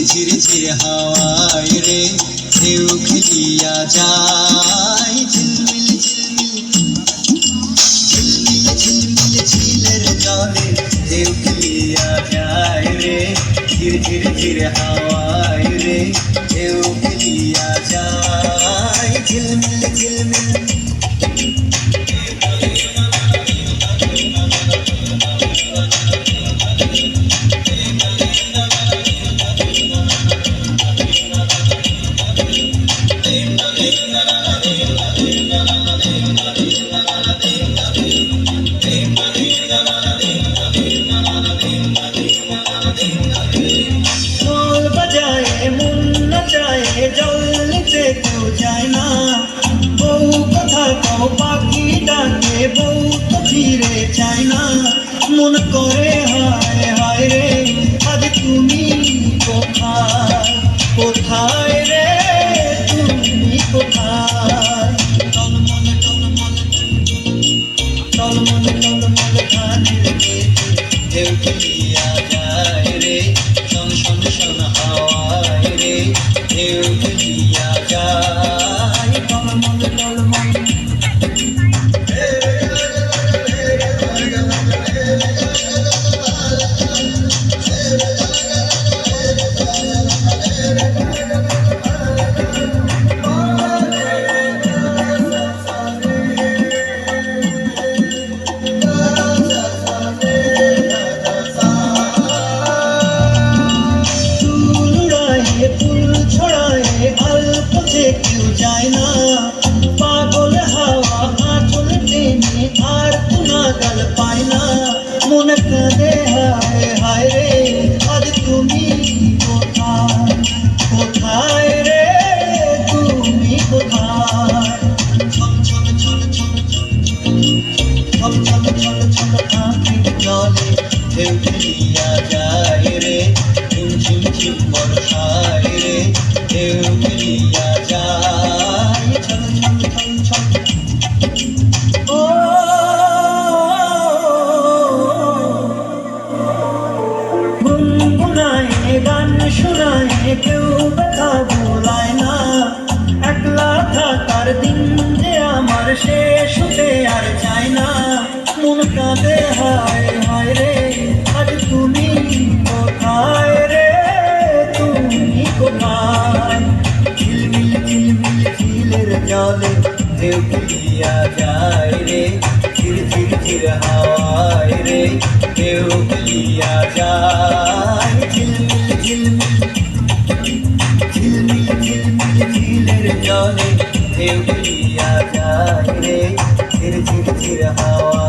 ঝির ঝির হাওয়ায় রে ঢেউ খেলিয়া যায় ঝিলমিল ঝিলমিল ঝিলমিল ঝিলের জলে ঢেউ খেলিয়া যায় রে ঝির ঝির ঝির হাওয়ায় রে ঢেউ খেলিয়া যায় ঝিলমিল ঝিলমিল ঢোল বাজায় মন নাচায় জল নিচে কেউ যায় না বউ কথা কও পাখি ডাকে বউ তো ফিরে চায় না মন করে হায় হায় রে আজ তুমি কোথায় কোথায় রে তুমি কোথায় টলমল টলমল টলমল টলমল ধানের গেছে ঢেউ খেলিয়া যায় রে শোন শোন শোন হাওয়ায় রে ঢেউ খেলিয়া যায় টলমল টলমল কেউ যায় না পাগল হাওয়া আঁচল টেনে আর নাগাল পায় না মন কাঁদে হায় হায় রে আজ তুমি কোথায় কোথায় রে তুমি কোথায় ছল ছল ছল ছল ছল ছল ছল ছল আঁখির জলে ঢেউ খেলিয়া যায় রে ঝিম ঝিম ঝিম বর্ষায় রে ঢেউ খেলিয়া যায় ছল ছল ছল ছল ও গুনগুনায় গান শোনায় কেউ ব্যথা ভোলায় না একলা থাকার দিন যে আমার শেষ হতে আর চায় না মন কাঁদে হায় হায় রে আজ তুমি কোথায় রে তুমি কোথায় ঝিলমিল ঝিলমিল ঝিলের জলে ঢেউ খেলিয়া যায় রে ঝির ঝির ঝির হাওয়ায় রে ঢেউ খেলিয়া যায় ঝিলমিল ঝিলমিল ঝিলমিল ঝিলমিল ঝিলের জলে ঢেউ খেলিয়া যায় রে ঝির ঝির ঝির হাওয়া